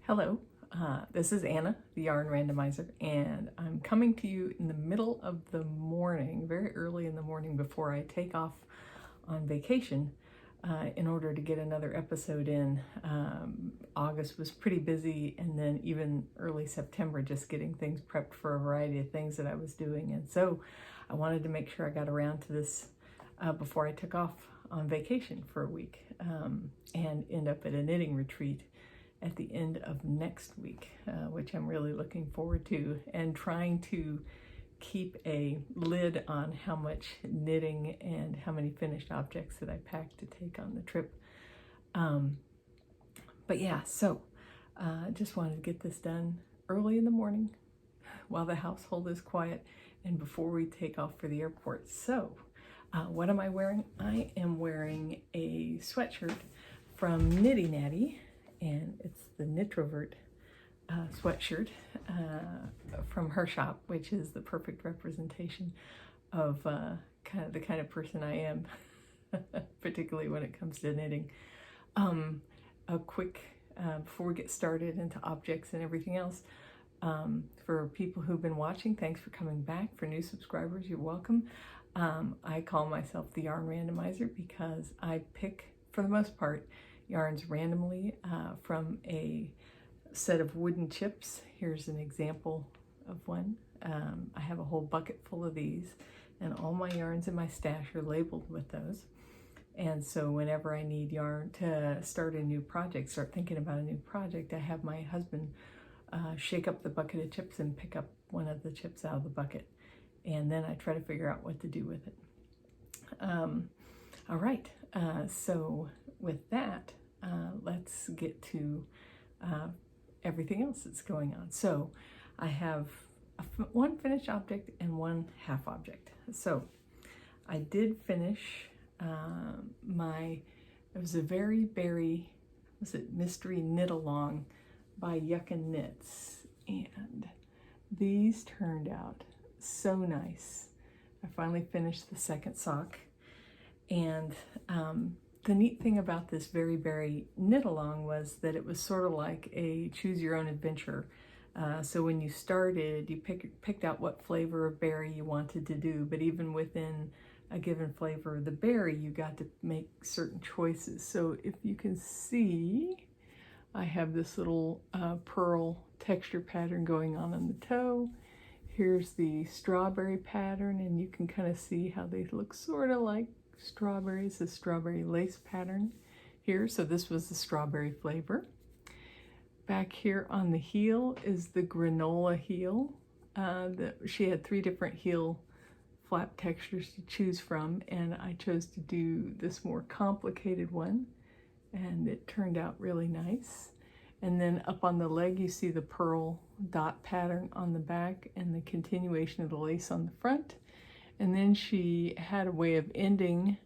Hello, this is Anna, the Yarn Randomizer, and I'm coming to you in the middle of the morning, very early in the morning before I take off on vacation in order to get another episode in. August was pretty busy, and then even early September just getting things prepped for a variety of things that I was doing, and so I wanted to make sure I got around to this before I took off on vacation for a week and end up at a knitting retreat at the end of next week, which I'm really looking forward to, and trying to keep a lid on how much knitting and how many finished objects that I pack to take on the trip. But yeah, so just wanted to get this done early in the morning while the household is quiet and before we take off for the airport. So what am I wearing? I am wearing a sweatshirt from Nitty Natty, and it's the Knitrovert sweatshirt from her shop, which is the perfect representation of the kind of person I am, particularly when it comes to knitting. A quick, before we get started into objects and everything else, for people who've been watching, thanks for coming back. For new subscribers, you're welcome. I call myself the Yarn Randomizer because I pick, for the most part, yarns randomly from a set of wooden chips. Here's an example of one. I have a whole bucket full of these, and all my yarns in my stash are labeled with those. And so whenever I need yarn to start a new project, start thinking about a new project, I have my husband shake up the bucket of chips and pick up one of the chips out of the bucket. And then I try to figure out what to do with it. All right, so with that, let's get to everything else that's going on. So I have one finished object and one half object. So I did finish it was a very berry, was it Mystery Knit Along by Yuckin Knits, and these turned out so nice. I finally finished the second sock, and the neat thing about this very berry knit along was that it was sort of like a choose your own adventure. So when you started, you picked out what flavor of berry you wanted to do, but even within a given flavor of the berry, you got to make certain choices. So if you can see, I have this little pearl texture pattern going on the toe. Here's the strawberry pattern, and you can kind of see how they look sort of like strawberries, the strawberry lace pattern here. So this was the strawberry flavor. Back here on the heel is the granola heel. She had 3 different heel flap textures to choose from, and I chose to do this more complicated one, and it turned out really nice. And then up on the leg, you see the pearl dot pattern on the back and the continuation of the lace on the front. And then she had a way of ending,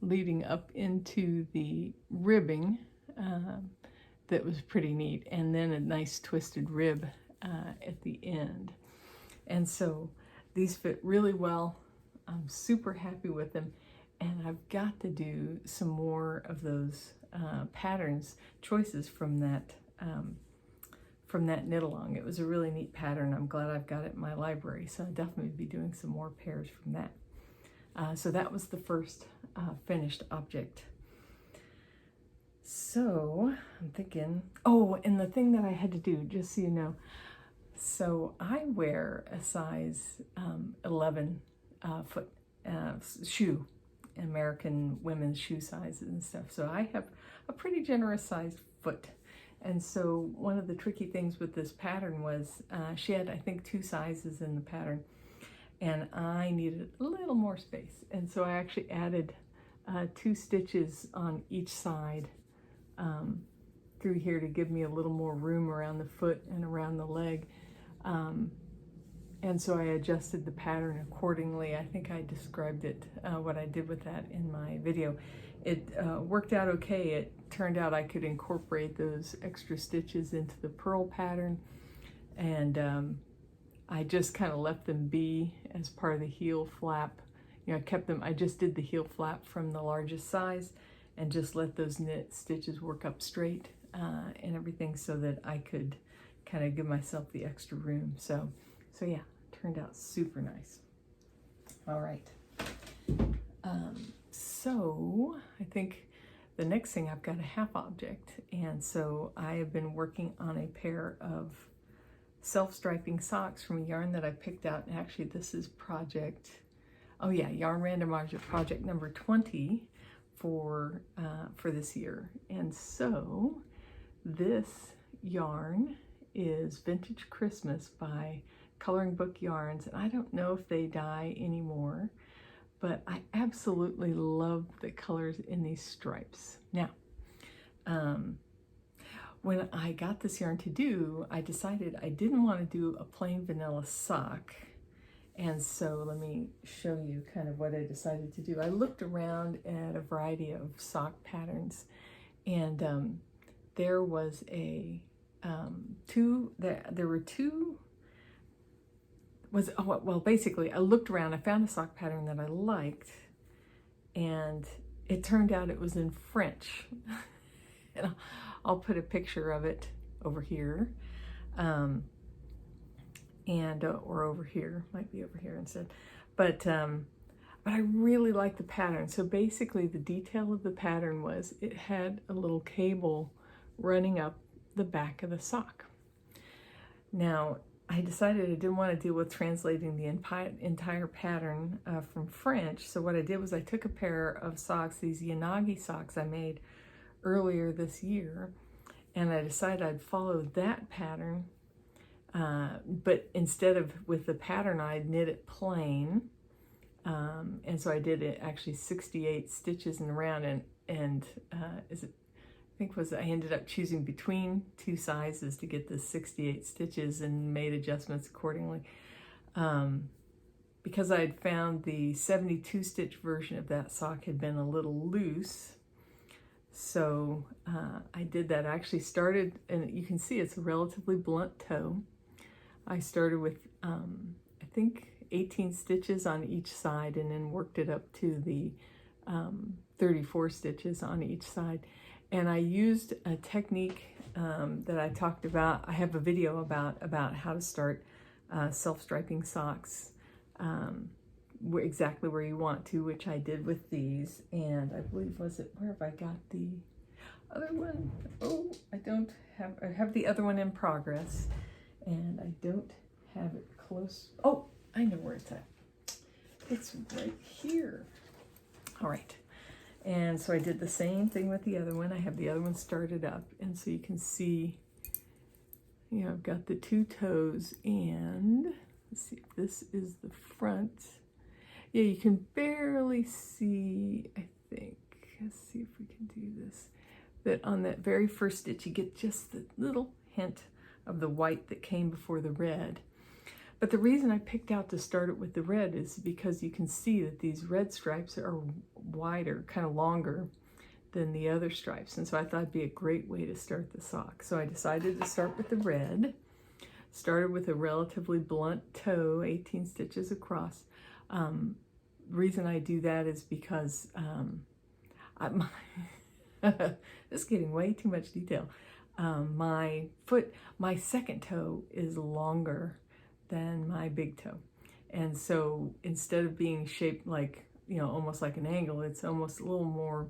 leading up into the ribbing that was pretty neat. And then a nice twisted rib at the end. And so these fit really well. I'm super happy with them. And I've got to do some more of those patterns, choices from that knit along. It was a really neat pattern. I'm glad I've got it in my library, so I'll definitely be doing some more pairs from that. So that was the first finished object. So I'm thinking, oh, and the thing that I had to do, just so you know, so I wear a size 11 foot shoe, American women's shoe sizes and stuff. So I have a pretty generous sized foot. And so one of the tricky things with this pattern was she had, I think, 2 sizes in the pattern, and I needed a little more space. And so I actually added 2 stitches on each side through here to give me a little more room around the foot and around the leg. And so I adjusted the pattern accordingly. I think I described it, what I did with that in my video. It worked out okay. It turned out I could incorporate those extra stitches into the pearl pattern, and I just kind of left them be as part of the heel flap. You know, I kept them, I just did the heel flap from the largest size and just let those knit stitches work up straight and everything so that I could kind of give myself the extra room. So yeah, turned out super nice. All right. So I think the next thing, I've got a half object, and so I have been working on a pair of self-striping socks from a yarn that I picked out. And actually this is Yarn Randomizer project number 20 for this year. And so this yarn is Vintage Christmas by Coloring Book Yarns, and I don't know if they dye anymore, but I absolutely love the colors in these stripes. Now, when I got this yarn to do, I decided I didn't want to do a plain vanilla sock. And so let me show you kind of what I decided to do. I looked around at a variety of sock patterns, and there was basically I looked around, I found a sock pattern that I liked, and it turned out it was in French. And I'll put a picture of it over here, or over here, might be over here instead. But I really like the pattern. So basically the detail of the pattern was it had a little cable running up the back of the sock. Now, I decided I didn't want to deal with translating the entire pattern from French. So what I did was I took a pair of socks, these Yanagi socks I made earlier this year, and I decided I'd follow that pattern, but instead of with the pattern, I'd knit it plain, and so I did it actually 68 stitches in the round, and I ended up choosing between two sizes to get the 68 stitches and made adjustments accordingly, because I had found the 72 stitch version of that sock had been a little loose. So I did that. I actually started, and you can see it's a relatively blunt toe. I started with, I think, 18 stitches on each side, and then worked it up to the 34 stitches on each side. And I used a technique that I talked about. I have a video about how to start self-striping socks exactly where you want to, which I did with these. And I believe, where have I got the other one? Oh, I have the other one in progress, and I don't have it close. Oh, I know where it's at. It's right here. All right. And so I did the same thing with the other one. I have the other one started up, and so you can see, I've got the two toes, and let's see if this is the front. Yeah, you can barely see, I think. Let's see if we can do this. That on that very first stitch, you get just the little hint of the white that came before the red. But the reason I picked out to start it with the red is because you can see that these red stripes are wider, kind of longer than the other stripes. And so I thought it'd be a great way to start the sock. So I decided to start with the red. Started with a relatively blunt toe, 18 stitches across. Reason I do that is because this is getting way too much detail. My second toe is longer than my big toe, and so instead of being shaped like almost like an angle, it's almost a little more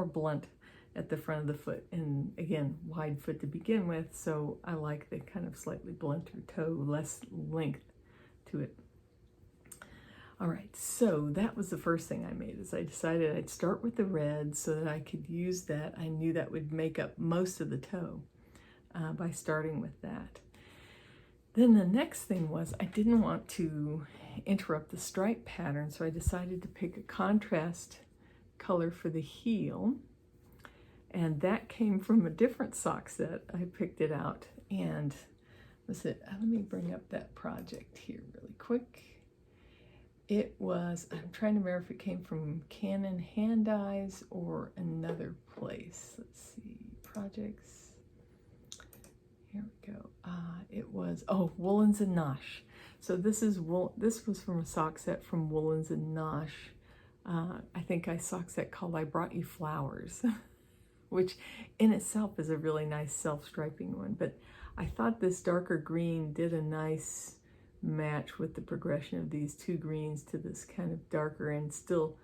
blunt at the front of the foot, and again, wide foot to begin with, so I like the kind of slightly blunter toe, less length to it. All right, so that was the first thing I made, is I decided I'd start with the red so that I could use that. I knew that would make up most of the toe by starting with that. Then the next thing was I didn't want to interrupt the stripe pattern, so I decided to pick a contrast color for the heel, and that came from a different sock set. I picked it out, and let me bring up that project here really quick. It was, I'm trying to remember if it came from Canon Hand Dyes or another place. Let's see, projects. Here we go. It was, Woolens and Nosh. So this was from a sock set from Woolens and Nosh. I think a sock set called I Brought You Flowers which in itself is a really nice self-striping one. But I thought this darker green did a nice match with the progression of these two greens to this kind of darker and still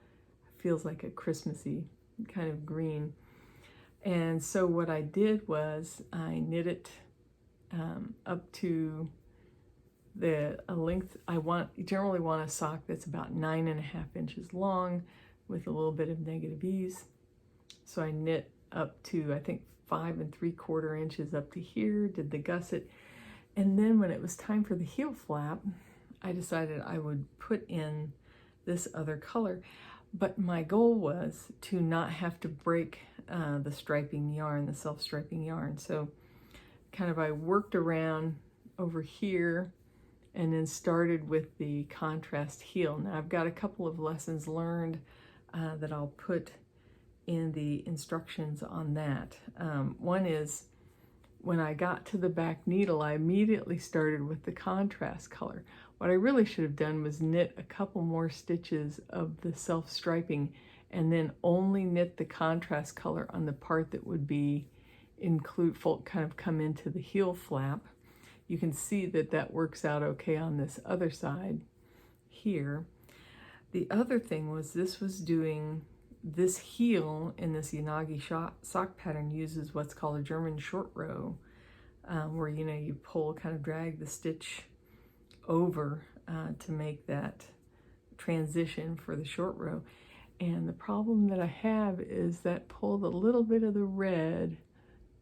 feels like a Christmassy kind of green. And so what I did was I knit it up to a length. I generally want a sock that's about 9.5 inches long with a little bit of negative ease. So I knit up to, I think, 5 3/4 inches up to here, did the gusset. And then when it was time for the heel flap, I decided I would put in this other color. But my goal was to not have to break the striping yarn, the self-striping yarn. So kind of I worked around over here and then started with the contrast heel. Now I've got a couple of lessons learned that I'll put in the instructions on that. One is when I got to the back needle, I immediately started with the contrast color. What I really should have done was knit a couple more stitches of the self-striping and then only knit the contrast color on the part that would be kind of come into the heel flap. You can see that that works out okay on this other side here. The other thing was this heel in this Yanagi sock pattern uses what's called a German short row, where you pull, kind of drag the stitch over to make that transition for the short row. And the problem that I have is that pulled a little bit of the red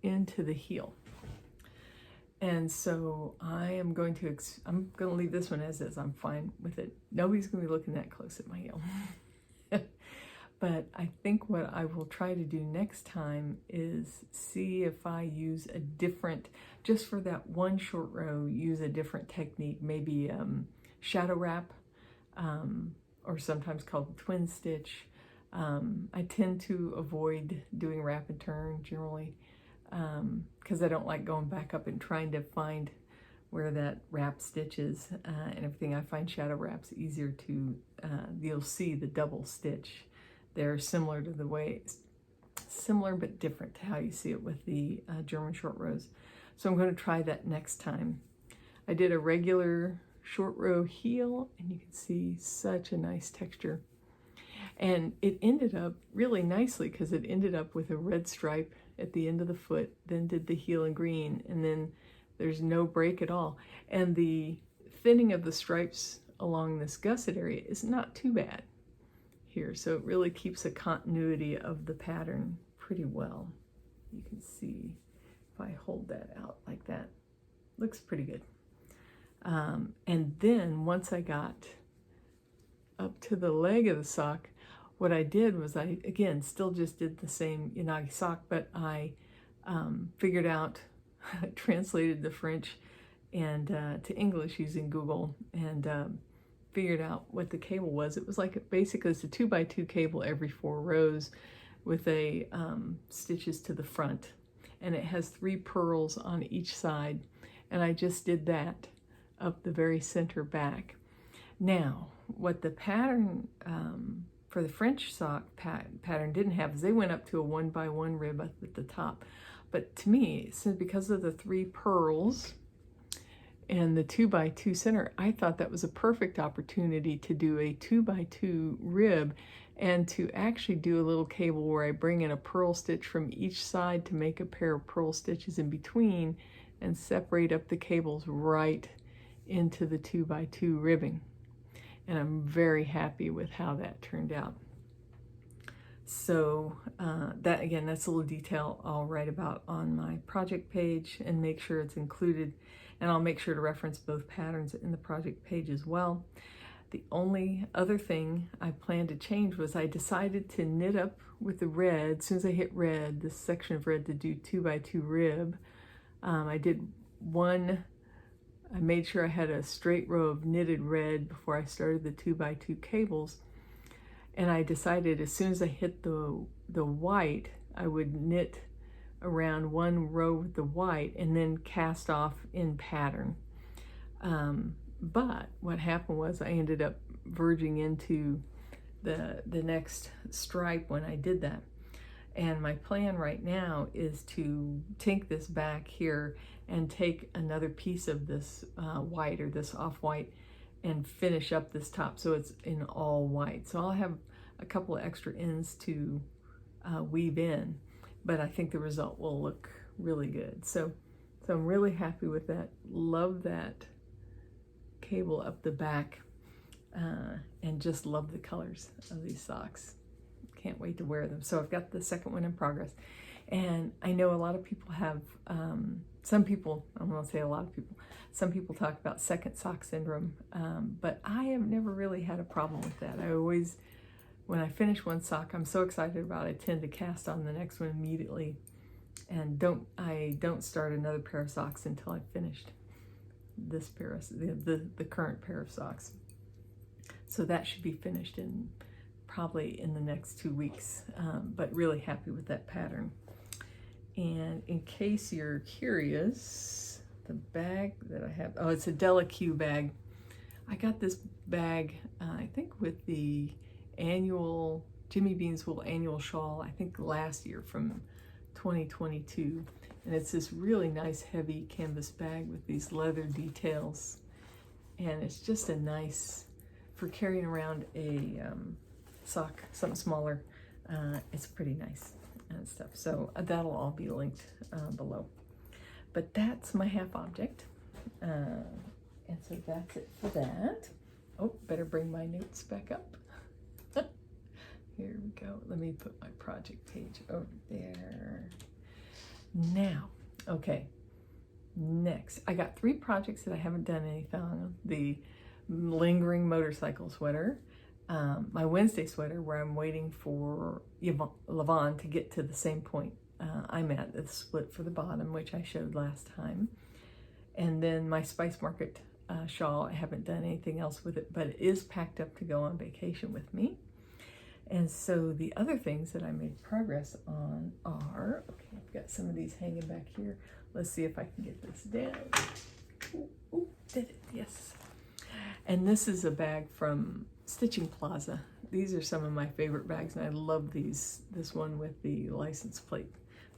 into the heel. And so I'm going to leave this one as is. I'm fine with it. Nobody's going to be looking that close at my heel. But I think what I will try to do next time is see if I use a different, just for that one short row, use a different technique, maybe shadow wrap, or sometimes called twin stitch. I tend to avoid doing wrap and turn generally, because I don't like going back up and trying to find where that wrap stitch is and everything. I find shadow wraps easier to, you'll see the double stitch. They're similar but different to how you see it with the German short rows. So I'm going to try that next time. I did a regular short row heel, and you can see such a nice texture. And it ended up really nicely because it ended up with a red stripe at the end of the foot, then did the heel in green, and then there's no break at all. And the thinning of the stripes along this gusset area is not too bad here, so it really keeps a continuity of the pattern pretty well. You can see if I hold that out like that, looks pretty good. And then once I got up to the leg of the sock, what I did was I, again, still just did the same Yanagi sock, but I figured out, translated the French and to English using Google, and figured out what the cable was. It was like, basically it's a 2x2 cable every 4 rows with a stitches to the front, and it has 3 purls on each side, and I just did that up the very center back. Now what the pattern for the French sock pattern didn't have is they went up to a 1x1 rib at the top, but to me, because of the 3 purls and the 2x2 center, I thought that was a perfect opportunity to do a 2x2 rib and to actually do a little cable where I bring in a purl stitch from each side to make a pair of purl stitches in between and separate up the cables right into the 2x2 ribbing. And I'm very happy with how that turned out. So that, again, that's a little detail I'll write about on my project page and make sure it's included. And I'll make sure to reference both patterns in the project page as well. The only other thing I planned to change was I decided to knit up with the red. As soon as I hit red, this section of red, to do 2x2 rib. I did one, I made sure I had a straight row of knitted red before I started the 2x2 cables. And I decided as soon as I hit the white, I would knit around 1 row with the white and then cast off in pattern. But what happened was I ended up verging into the next stripe when I did that. And my plan right now is to take this back here and take another piece of this white, or this off-white, and finish up this top so it's in all white. So I'll have a couple of extra ends to weave in, but I think the result will look really good. So I'm really happy with that. Love that cable up the back, and just love the colors of these socks. Can't wait to wear them. So I've got the second one in progress. And I know a lot of people have, some people, I'm gonna say a lot of people, some people talk about second sock syndrome, but I have never really had a problem with that. I always, when I finish one sock, I'm so excited about it, I tend to cast on the next one immediately, and I don't start another pair of socks until I've finished this pair of, the current pair of socks. So that should be finished in probably in the next 2 weeks, but really happy with that pattern. And in case you're curious, the bag that I have, oh, it's a Della Q bag. I got this bag, I think with the annual, Jimmy Bean's Wool annual shawl, I think last year from 2022. And it's this really nice heavy canvas bag with these leather details. And it's just a nice, for carrying around a sock, something smaller, it's pretty nice and stuff. So that'll all be linked below. But that's my half object. And so that's it for that. Oh, better bring my notes back up. Here we go. Let me put my project page over there. Now, okay, next. I got 3 projects that I haven't done anything on. The lingering motorcycle sweater, my Wednesday sweater where I'm waiting for Levon to get to the same point I'm at, the split for the bottom, which I showed last time. And then my Spice Market shawl, I haven't done anything else with it, but it is packed up to go on vacation with me. And so the other things that I made progress on are, okay, I've got some of these hanging back here. Let's see if I can get this down. Ooh, did it, yes. And this is a bag from Stitching Plaza. These are some of my favorite bags, and I love these. This one with the license plate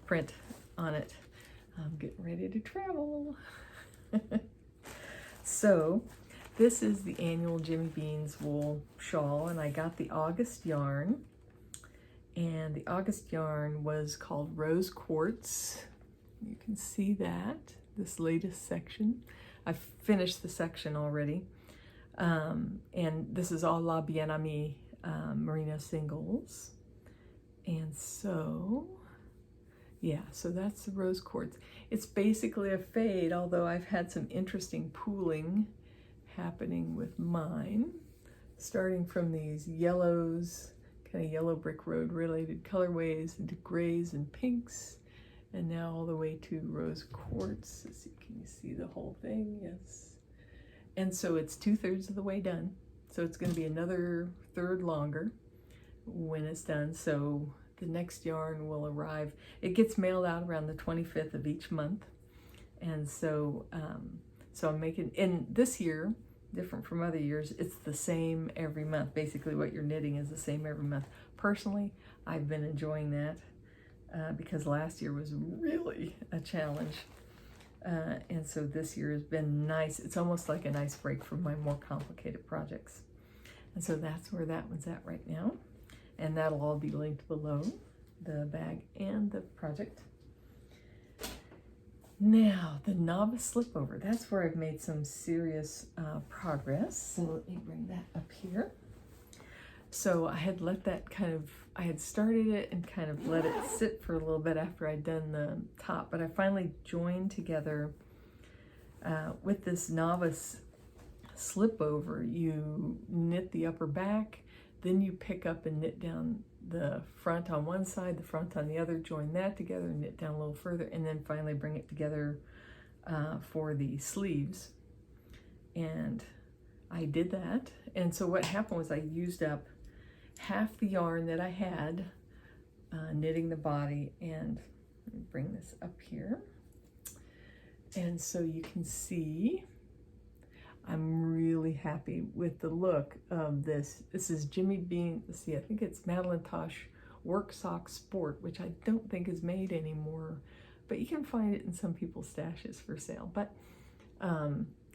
print on it. I'm getting ready to travel. So this is the annual Jimmy Bean's Wool shawl, and I got the August yarn. And the August yarn was called Rose Quartz. You can see that, this latest section. I've finished the section already. And this is all La Bien Amie merino singles. And so, yeah, so that's the Rose Quartz. It's basically a fade, although I've had some interesting pooling happening with mine, starting from these yellows, kind of yellow brick road related colorways, into grays and pinks, and now all the way to Rose Quartz. Let's see, can you see the whole thing? Yes. And so it's 2/3 of the way done. So it's going to be another third longer when it's done. So the next yarn will arrive. It gets mailed out around the 25th of each month. And so, so I'm making, and this year, different from other years, it's the same every month. Basically what you're knitting is the same every month. Personally, I've been enjoying that because last year was really a challenge. And so this year has been nice. It's almost like a nice break from my more complicated projects. And so that's where that one's at right now. And that'll all be linked below, the bag and the project. Now, the novice slipover. That's where I've made some serious progress. So let me bring that up here. So I had let that kind of, I had started it and kind of let it sit for a little bit after I'd done the top, but I finally joined together with this novice slipover. You knit the upper back, then you pick up and knit down the front on one side, the front on the other, join that together, knit down a little further, and then finally bring it together for the sleeves. And I did that. And so what happened was I used up half the yarn that I had knitting the body, and let me bring this up here. And so you can see I'm really happy with the look of this. This is Jimmy Bean, let's see, I think it's Madeline Tosh Work Sock Sport, which I don't think is made anymore, but you can find it in some people's stashes for sale. But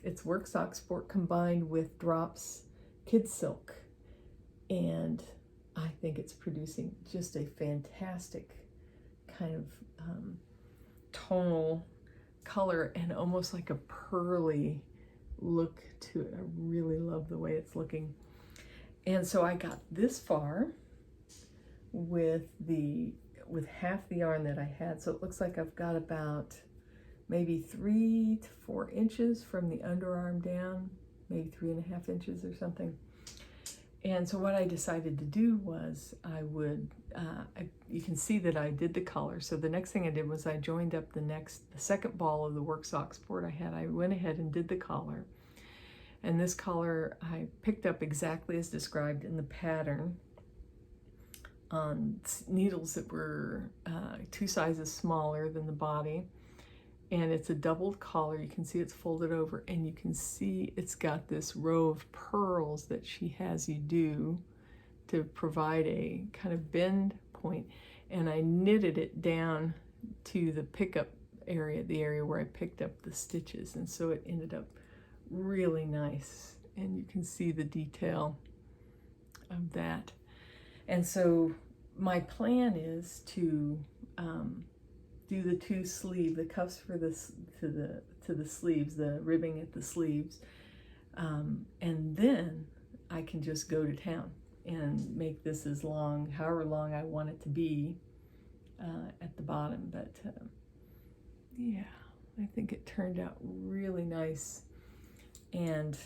it's Work Sock Sport combined with Drops Kid Silk, and I think it's producing just a fantastic kind of tonal color and almost like a pearly look to it. I really love the way it's looking. And so I got this far with half the yarn that I had. So it looks like I've got about maybe 3 to 4 inches from the underarm down, maybe 3.5 inches or something. And so what I decided to do was you can see that I did the collar. So the next thing I did was I joined up the second ball of the Work Sock Sport I had. I went ahead and did the collar. And this collar I picked up exactly as described in the pattern on needles that were 2 sizes smaller than the body. And it's a doubled collar. You can see it's folded over, and you can see it's got this row of pearls that she has you do to provide a kind of bend point. And I knitted it down to the pickup area, the area where I picked up the stitches. And so it ended up really nice. And you can see the detail of that. And so my plan is to do the 2 sleeve, the cuffs for this to the sleeves, the ribbing at the sleeves, and then I can just go to town and make this as long, however long I want it to be at the bottom. But yeah, I think it turned out really nice. And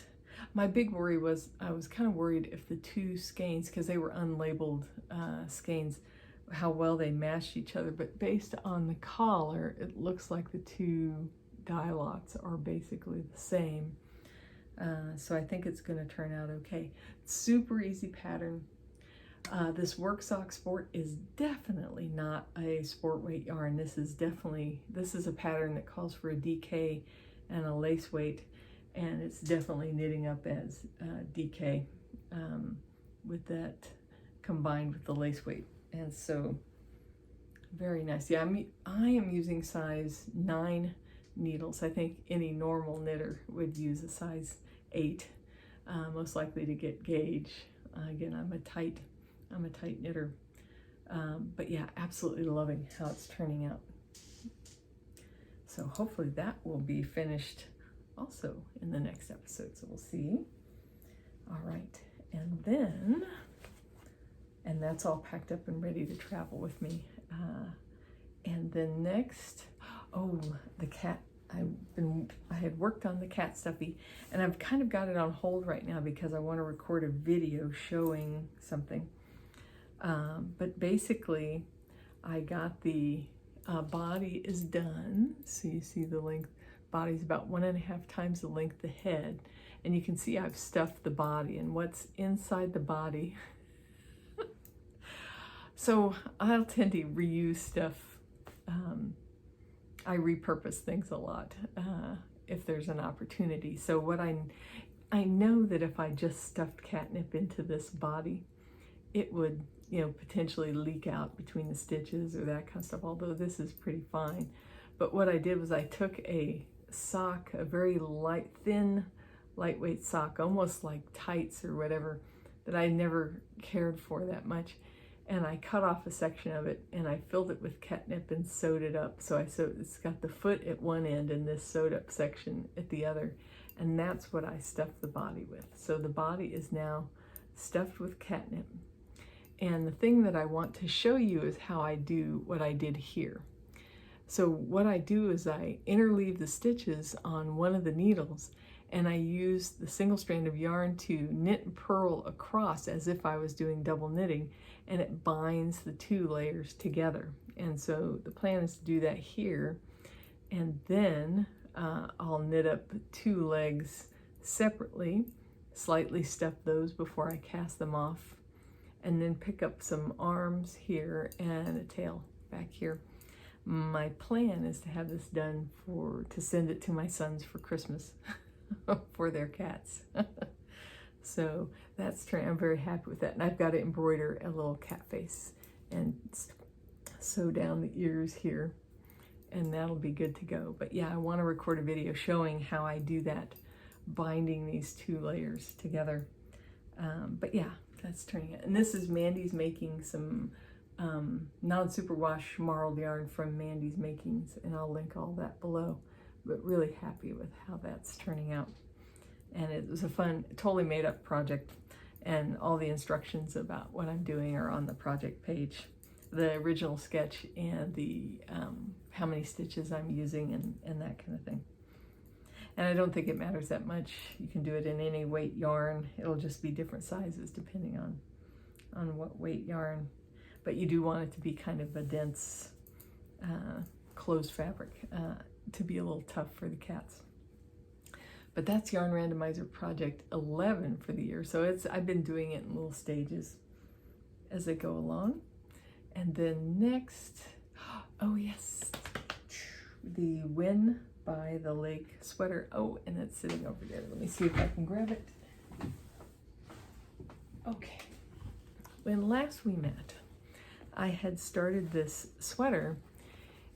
my big worry was I was kind of worried if the 2 skeins, because they were unlabeled skeins, how well they matched each other, but based on the collar, it looks like the 2 dye lots are basically the same. So I think it's going to turn out okay. Super easy pattern. This Work Sock Sport is definitely not a sport weight yarn. This is a pattern that calls for a DK and a lace weight, and it's definitely knitting up as DK with that combined with the lace weight. And so very nice. Yeah, I am using size 9 needles. I think any normal knitter would use a size 8, most likely to get gauge. Again, I'm a tight knitter. But yeah, absolutely loving how it's turning out. So hopefully that will be finished also in the next episode. So we'll see. All right, and that's all packed up and ready to travel with me. And then next, the cat. I had worked on the cat stuffy, and I've kind of got it on hold right now because I want to record a video showing something. But basically, I got the body is done. So you see the length. Body's about 1.5 times the length of the head, and you can see I've stuffed the body and what's inside the body. So I'll tend to reuse stuff. I repurpose things a lot if there's an opportunity. So what I know that if I just stuffed catnip into this body, it would, potentially leak out between the stitches or that kind of stuff, although this is pretty fine. But what I did was I took a sock, a very thin, lightweight sock, almost like tights or whatever, that I never cared for that much. And I cut off a section of it and I filled it with catnip and sewed it up. So it's got the foot at one end and this sewed up section at the other. And that's what I stuffed the body with. So the body is now stuffed with catnip. And the thing that I want to show you is how I do what I did here. So what I do is I interleave the stitches on one of the needles, and I use the single strand of yarn to knit and purl across as if I was doing double knitting, and it binds the 2 layers together. And so the plan is to do that here, and then I'll knit up 2 legs separately, slightly stuff those before I cast them off, and then pick up some arms here and a tail back here. My plan is to have this done to send it to my sons for Christmas for their cats. So I'm very happy with that. And I've got to embroider a little cat face and sew down the ears here, and that'll be good to go. But yeah, I want to record a video showing how I do that, binding these 2 layers together. But yeah, that's turning it. And this is Mandy's making some non-superwash marled yarn from Mandy's Makings, and I'll link all that below. But really happy with how that's turning out. And it was a fun, totally made up project, and all the instructions about what I'm doing are on the project page. The original sketch and the how many stitches I'm using and that kind of thing. And I don't think it matters that much. You can do it in any weight yarn. It'll just be different sizes depending on what weight yarn. But you do want it to be kind of a dense, closed fabric to be a little tough for the cats. But that's Yarn Randomizer Project 11 for the year. So I've been doing it in little stages as they go along. And then next, oh yes, the Win by the Lake sweater. Oh, and it's sitting over there. Let me see if I can grab it. Okay. When last we met, I had started this sweater,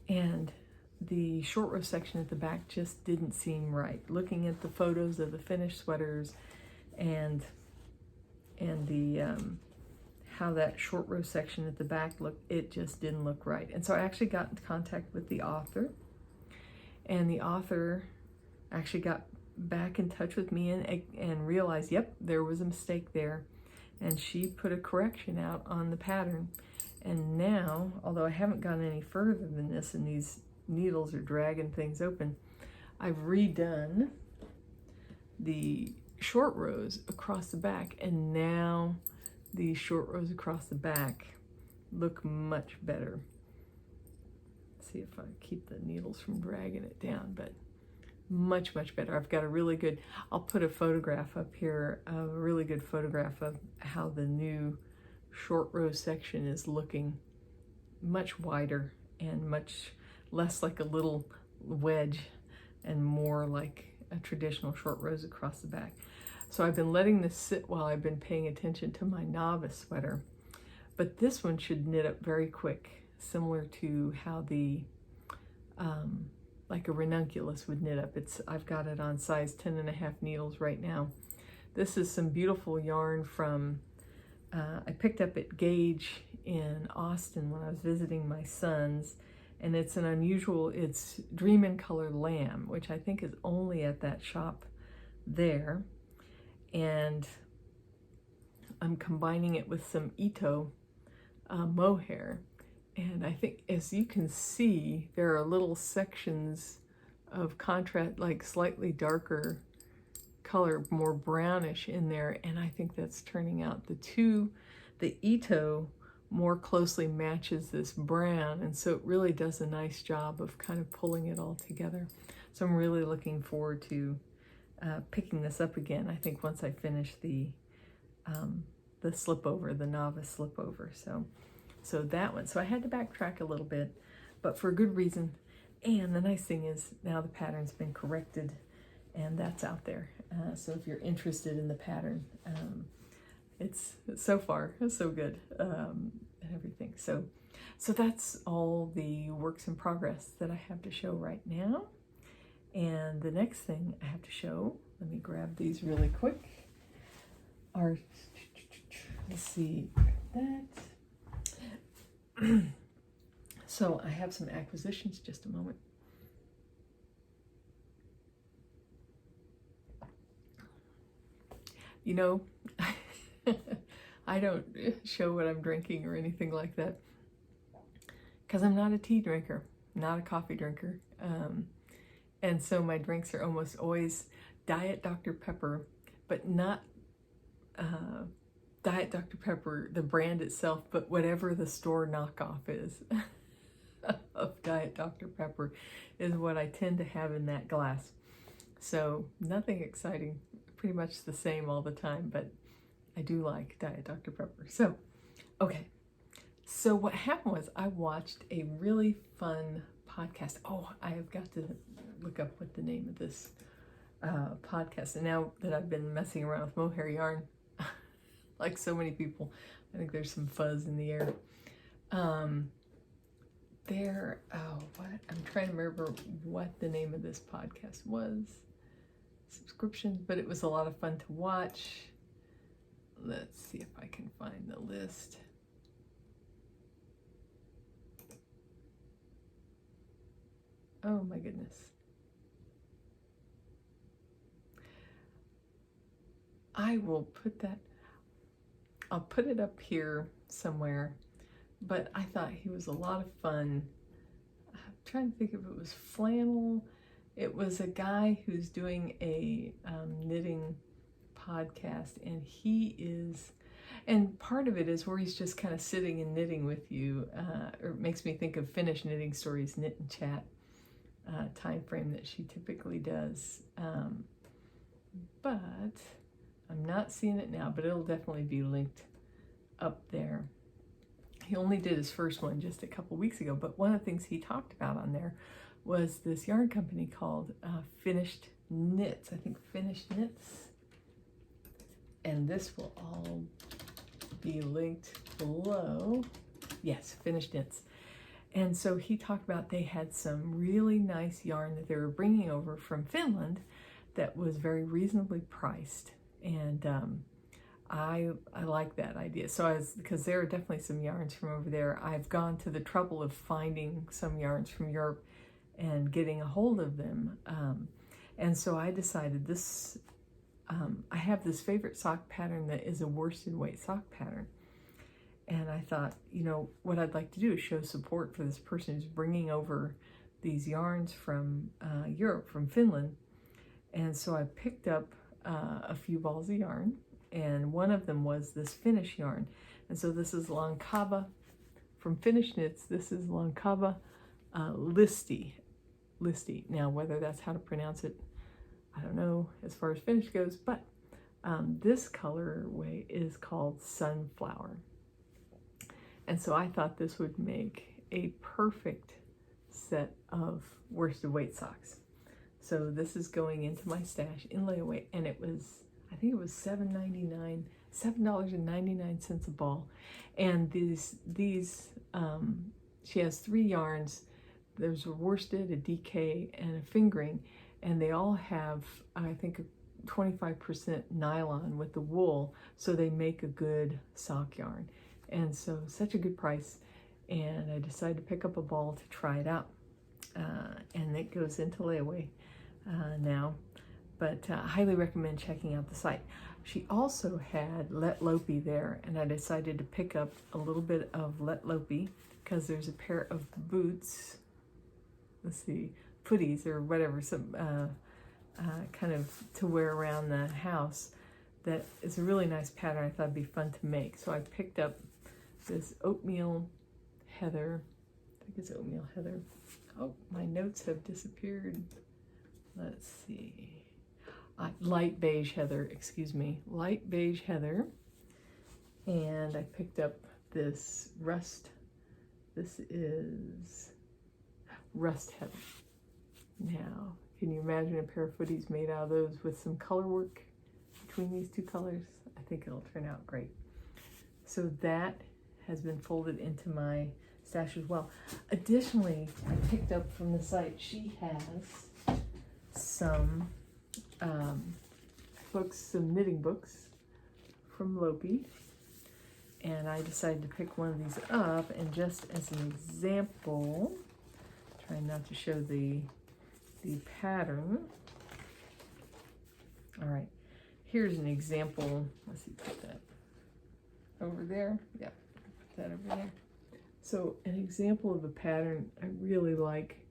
and the short row section at the back just didn't seem right. Looking at the photos of the finished sweaters and the how that short row section at the back looked, it just didn't look right. And so I actually got in contact with the author, and the author actually got back in touch with me and realized, yep, there was a mistake there. And she put a correction out on the pattern. And now, although I haven't gone any further than this and these needles are dragging things open, I've redone the short rows across the back, and now the short rows across the back look much better. See if I keep the needles from dragging it down, but much better. I've got a really good, I'll put a photograph up here, a really good photograph of how the new short row section is looking, much wider and much less like a little wedge and more like a traditional short rows across the back. So I've been letting this sit while I've been paying attention to my novice sweater, but this one should knit up very quick, similar to how the like a ranunculus would knit up. I've got it on size 10.5 needles right now. This is some beautiful yarn from I picked up at Beige in Austin when I was visiting my sons, and it's an unusual, it's Dream in Color Lamb, which I think is only at that shop there. And I'm combining it with some Ito mohair. And I think, as you can see, there are little sections of contrast, like slightly darker color, more brownish in there. And I think that's turning out the Ito more closely matches this brown. And so it really does a nice job of kind of pulling it all together. So I'm really looking forward to picking this up again. I think once I finish the slipover, the novice slipover. So that one. So I had to backtrack a little bit, but for a good reason. And the nice thing is now the pattern's been corrected, and that's out there. So if you're interested in the pattern, it's so far so good and everything. So that's all the works in progress that I have to show right now. And the next thing I have to show, let me grab these really quick, are, let's see, that. So I have some acquisitions, just a moment. You know, I don't show what I'm drinking or anything like that because I'm not a tea drinker, not a coffee drinker. And so my drinks are almost always Diet Dr. Pepper, but not Diet Dr. Pepper, the brand itself, but whatever the store knockoff is of Diet Dr. Pepper is what I tend to have in that glass. So nothing exciting, pretty much the same all the time, but I do like Diet Dr. Pepper. So, okay. So what happened was I watched a really fun podcast. Oh, I have got to look up what the name of this podcast. And now that I've been messing around with mohair yarn, like so many people, I think there's some fuzz in the air. I'm trying to remember what the name of this podcast was. Subscription, but it was a lot of fun to watch. Let's see if I can find the list. Oh my goodness. I'll put it up here somewhere, but I thought he was a lot of fun. I'm trying to think if it was flannel. It was a guy who's doing a knitting podcast, and part of it is where he's just kind of sitting and knitting with you, or it makes me think of Finnish Knitting Stories Knit and Chat time frame that she typically does. But I'm not seeing it now, but it'll definitely be linked up there. He only did his first one just a couple weeks ago, but one of the things he talked about on there was this yarn company called Finnished Knits. I think Finnished Knits. And this will all be linked below. Yes, Finnished Knits. And so he talked about they had some really nice yarn that they were bringing over from Finland that was very reasonably priced. And I like that idea. So because there are definitely some yarns from over there. I've gone to the trouble of finding some yarns from Europe and getting a hold of them. And so I decided I have this favorite sock pattern that is a worsted weight sock pattern. And I thought, what I'd like to do is show support for this person who's bringing over these yarns from Europe, from Finland. And so I picked up a few balls of yarn, and one of them was this Finnish yarn. And so this is Lankava from Finnish Knits. This is Lankava Listi. Now, whether that's how to pronounce it, I don't know as far as Finnish goes, but this colorway is called Sunflower. And so I thought this would make a perfect set of worsted weight socks. So this is going into my stash in layaway, and I think it was $7.99 a ball. And these she has 3 yarns. There's a worsted, a DK, and a fingering, and they all have, I think, 25% nylon with the wool, so they make a good sock yarn. And so such a good price, and I decided to pick up a ball to try it out, and it goes into layaway now, but I highly recommend checking out the site. She also had Lettlopi there, and I decided to pick up a little bit of Lettlopi because there's a pair of boots, footies or whatever, some kind of to wear around the house that is a really nice pattern. I thought it'd be fun to make. So I picked up this oatmeal heather. I think it's oatmeal heather. Oh, my notes have disappeared. Let's see. Light beige heather, light beige heather. And I picked up this rust. This is rust heather. Now, can you imagine a pair of footies made out of those with some color work between these two colors? I think it'll turn out great. So that has been folded into my stash as well. Additionally, I picked up from the site, she has some books, some knitting books from Lopi, and I decided to pick one of these up, and just as an example, trying not to show the pattern. All right, here's an example. Let's see, put that over there. Yeah, put that over there. So an example of a pattern I really like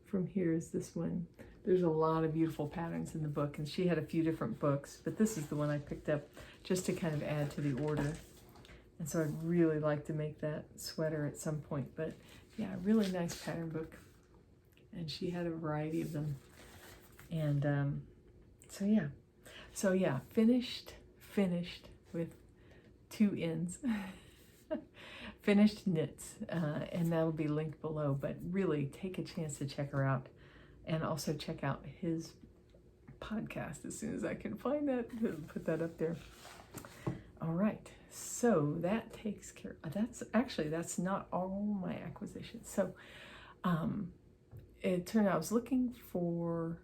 from here is this one. There's a lot of beautiful patterns in the book, and she had a few different books, but this is the one I picked up just to kind of add to the order. And so I'd really like to make that sweater at some point, but yeah, really nice pattern book. And she had a variety of them. And so yeah, finished with 2 N's. Finnished Knits, and that'll be linked below, but really take a chance to check her out, and also check out his podcast as soon as I can find that, put that up there. All right, so that takes care, that's not all my acquisitions. So it turned out I was looking for,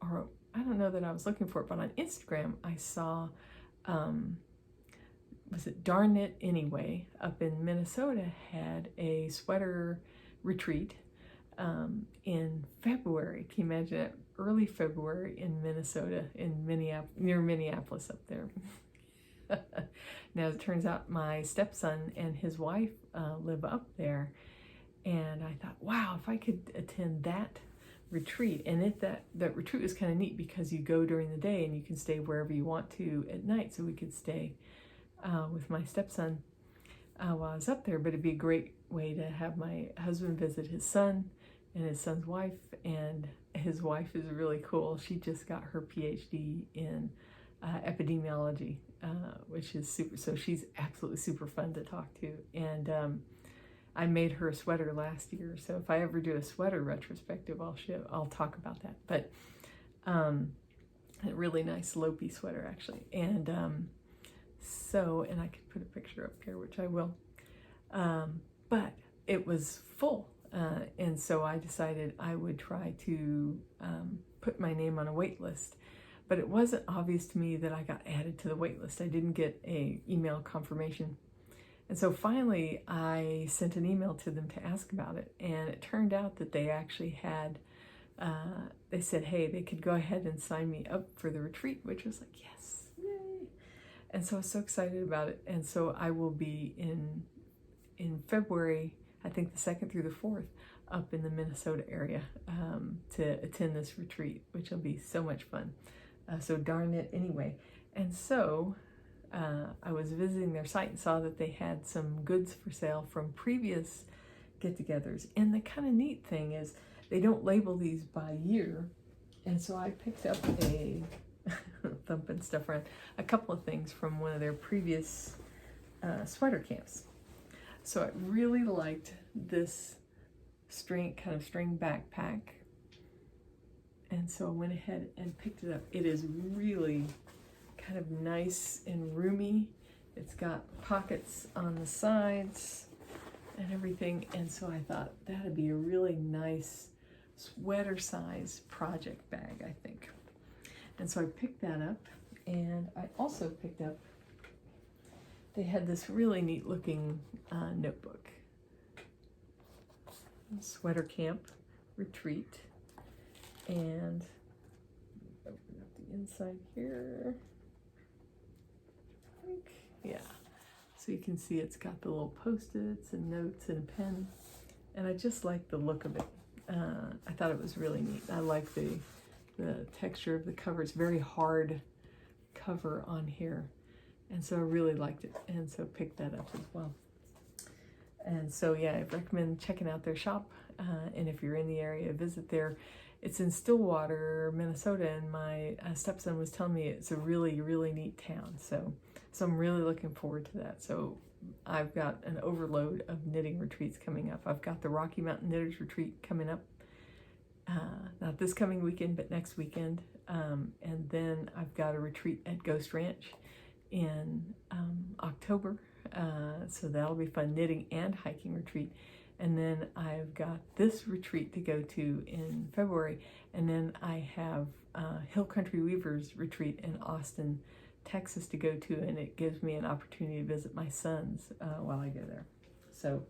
or I don't know that I was looking for it, but on Instagram I saw, was it Darn It Anyway, up in Minnesota, had a sweater retreat in February. Can you imagine it? Early February in Minnesota, in near Minneapolis up there. Now it turns out my stepson and his wife live up there, and I thought, wow, if I could attend that retreat. And that retreat was kind of neat because you go during the day and you can stay wherever you want to at night. So we could stay with my stepson while I was up there, but it'd be a great way to have my husband visit his son and his son's wife. And his wife is really cool. She just got her PhD in epidemiology, which is super, so she's absolutely super fun to talk to. And I made her a sweater last year, so if I ever do a sweater retrospective, I'll talk about that. But a really nice Lopi sweater, actually. And and I could put a picture up here, which I will. But it was full, and so I decided I would try to put my name on a wait list. But it wasn't obvious to me that I got added to the wait list. I didn't get an email confirmation. And so finally, I sent an email to them to ask about it. And it turned out that they actually had, they said, hey, they could go ahead and sign me up for the retreat, which was like, yes, yay. And so I was so excited about it. And so I will be in February, I think the 2nd through the 4th, up in the Minnesota area to attend this retreat, which will be so much fun. So Darn It Anyway. And so I was visiting their site and saw that they had some goods for sale from previous get-togethers. And the kind of neat thing is they don't label these by year. And so I picked up thumping stuff around, a couple of things from one of their previous sweater camps. So I really liked this string backpack. And so I went ahead and picked it up. It is really kind of nice and roomy. It's got pockets on the sides and everything. And so I thought that'd be a really nice sweater size project bag, I think. And so I picked that up, and I also picked up, they had this really neat looking notebook. Sweater Camp Retreat. And open up the inside here. Yeah, so you can see it's got the little post-its and notes and a pen, and I just like the look of it. I thought it was really neat. I like the texture of the cover. It's very hard cover on here, and so I really liked it, and so picked that up as well. And so yeah, I recommend checking out their shop, and if you're in the area, visit there. It's in Stillwater, Minnesota, and my stepson was telling me it's a really, really neat town. So I'm really looking forward to that. So I've got an overload of knitting retreats coming up. I've got the Rocky Mountain Knitters Retreat coming up, not this coming weekend, but next weekend. And then I've got a retreat at Ghost Ranch in October. So that'll be fun, knitting and hiking retreat. And then I've got this retreat to go to in February. And then I have Hill Country Weavers retreat in Austin, Texas to go to. And it gives me an opportunity to visit my sons while I go there. So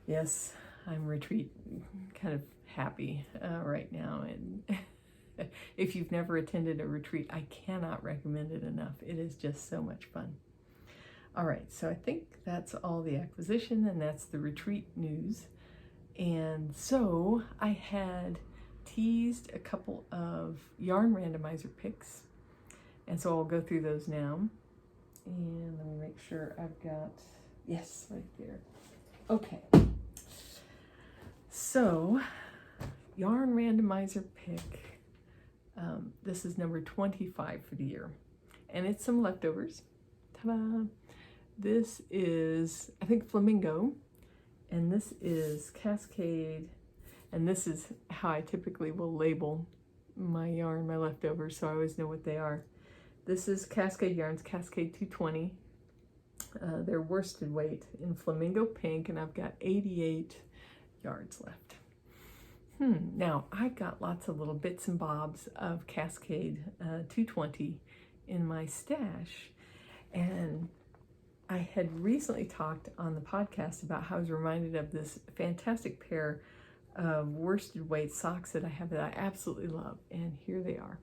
yes, I'm retreat kind of happy right now. And if you've never attended a retreat, I cannot recommend it enough. It is just so much fun. All right, so I think that's all the acquisition, and that's the retreat news. And so I had teased a couple of yarn randomizer picks, and so I'll go through those now. And let me make sure I've got, yes, right there. Okay, so yarn randomizer pick, this is number 25 for the year, and it's some leftovers. Ta-da! This is, I think, Flamingo, and this is Cascade, and this is how I typically will label my yarn, my leftovers, so I always know what they are. This is Cascade Yarns, Cascade 220, They're worsted weight in flamingo pink, and I've got 88 yards left. Now, I've got lots of little bits and bobs of Cascade 220 in my stash, and I had recently talked on the podcast about how I was reminded of this fantastic pair of worsted weight socks that I have that I absolutely love, and here they are.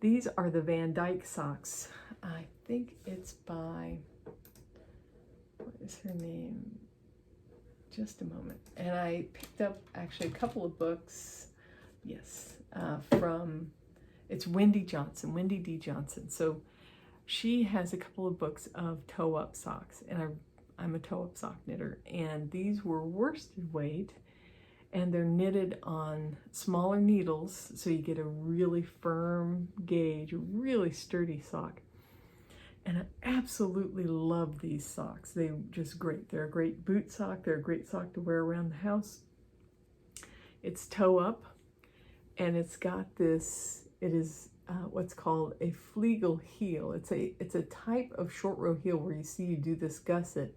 These are the Van Dyke socks. I think it's by, what is her name? Just a moment. And I picked up actually a couple of books, yes, from, it's Wendy D. Johnson. So she has a couple of books of toe-up socks, and I'm a toe-up sock knitter, and these were worsted weight, and they're knitted on smaller needles, so you get a really firm gauge, a really sturdy sock. And I absolutely love these socks. They're just great. They're a great boot sock. They're a great sock to wear around the house. It's toe up, and it's got this, it is what's called a fleagle heel. It's a type of short row heel where you see you do this gusset,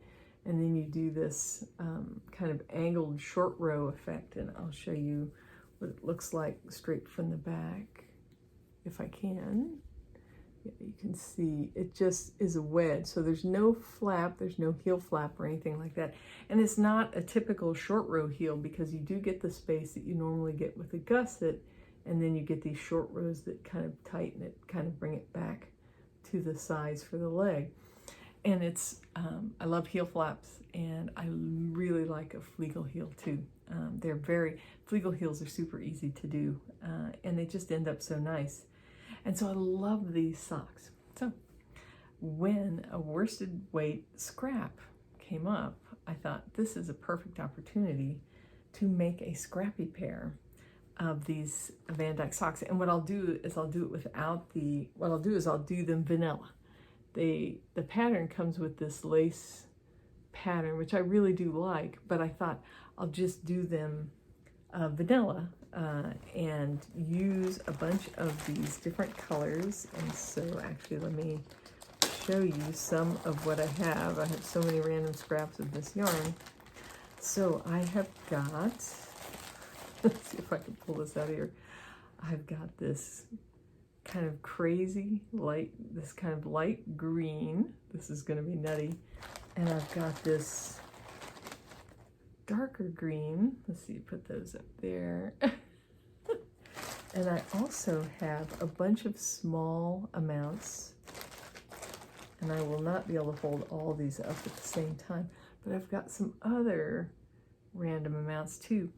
and then you do this kind of angled short row effect. And I'll show you what it looks like straight from the back, if I can. Yeah, you can see it just is a wedge. So there's no flap, there's no heel flap or anything like that. And it's not a typical short row heel, because you do get the space that you normally get with a gusset, and then you get these short rows that kind of tighten it, kind of bring it back to the size for the leg. And it's, I love heel flaps, and I really like a fleagle heel too. Fleagle heels are super easy to do, and they just end up so nice. And so I love these socks. So when a worsted weight scrap came up, I thought this is a perfect opportunity to make a scrappy pair of these Van Dyke socks. And what I'll do is I'll do them vanilla. The pattern comes with this lace pattern, which I really do like, but I thought I'll just do them vanilla and use a bunch of these different colors. And so actually, let me show you some of what I have. I have so many random scraps of this yarn. So I have got, let's see if I can pull this out of here. I've got this kind of crazy light, this kind of light green. This is going to be nutty. And I've got this darker green. Let's see, put those up there. And I also have a bunch of small amounts, and I will not be able to hold all these up at the same time, but I've got some other random amounts too.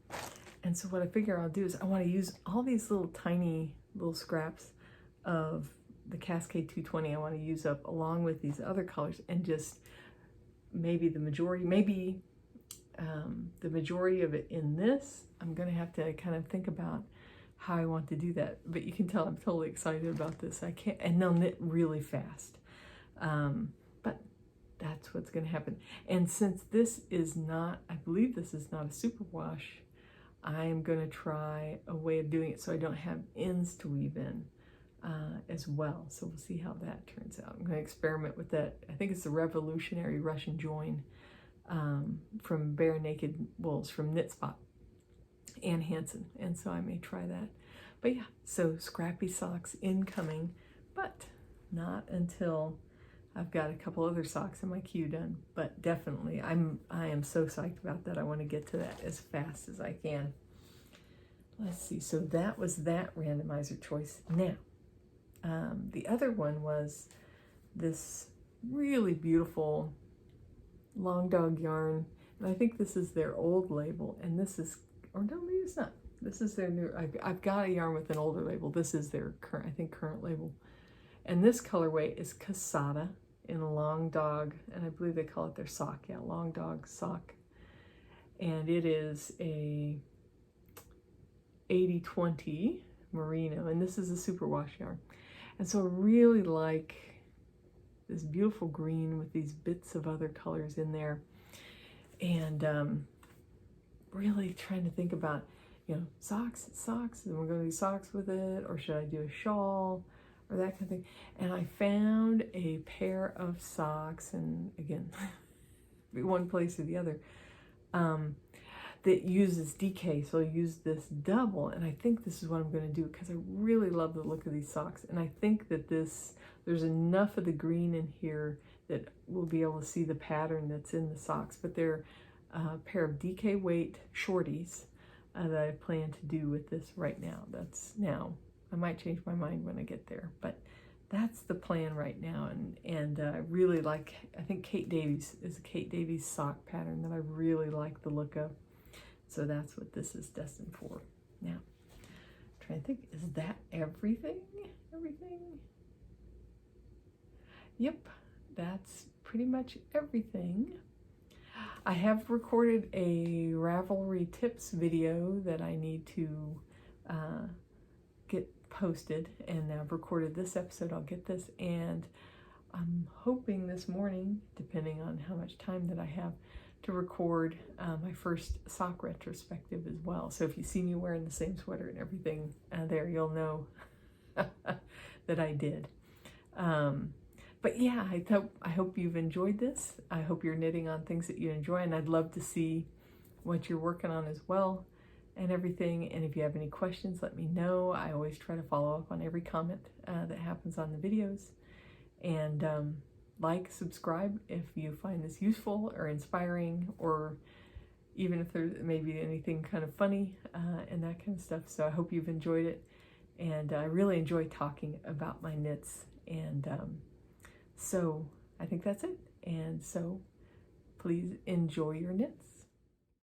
And so what I figure I'll do is I want to use all these little tiny little scraps of the Cascade 220 I want to use up along with these other colors, and just maybe the majority of it in this. I'm going to have to kind of think about how I want to do that, but you can tell I'm totally excited about this. And they'll knit really fast, but that's what's going to happen. And since this is not, I believe this is not a superwash, I am going to try a way of doing it so I don't have ends to weave in as well. So we'll see how that turns out. I'm going to experiment with that. I think it's the Revolutionary Russian Join from Bare Naked Wools from Knit Spot and Hanson, and so I may try that. But yeah, so scrappy socks incoming, but not until I've got a couple other socks in my queue done. But definitely, I am so psyched about that. I want to get to that as fast as I can. Let's see, so that was that randomizer choice. Now, the other one was this really beautiful Long Dog yarn, and I think this is their old label, and this is, or no, maybe it's not. This is their new, I've got a yarn with an older label. This is their current, I think, current label. And this colorway is Cassata in a Long Dog, and I believe they call it their sock, yeah, Long Dog sock. And it is a 80-20 merino, and this is a superwash yarn. And so I really like this beautiful green with these bits of other colors in there. And really trying to think about, you know, socks, and we're going to do socks with it, or should I do a shawl, or that kind of thing. And I found a pair of socks, and again, one place or the other, that uses DK, so I'll use this double, and I think this is what I'm going to do because I really love the look of these socks, and I think that there's enough of the green in here that we'll be able to see the pattern that's in the socks, but they're a pair of DK weight shorties that I plan to do with this right now. I might change my mind when I get there, but that's the plan right now, and I really like, I think Kate Davies is a Kate Davies sock pattern that I really like the look of. So that's what this is destined for. Now, I'm trying to think, is that everything? Yep, that's pretty much everything. I have recorded a Ravelry tips video that I need to get posted, and I've recorded this episode. I'll get this, and I'm hoping this morning, depending on how much time that I have, to record my first sock retrospective as well. So if you see me wearing the same sweater and everything there, you'll know that I did. But yeah, I hope you've enjoyed this. I hope you're knitting on things that you enjoy, and I'd love to see what you're working on as well and everything. And if you have any questions, let me know. I always try to follow up on every comment that happens on the videos. And like, subscribe if you find this useful or inspiring, or even if there's maybe anything kind of funny and that kind of stuff. So I hope you've enjoyed it, and I really enjoy talking about my knits, and so I think that's it. And so please enjoy your knits.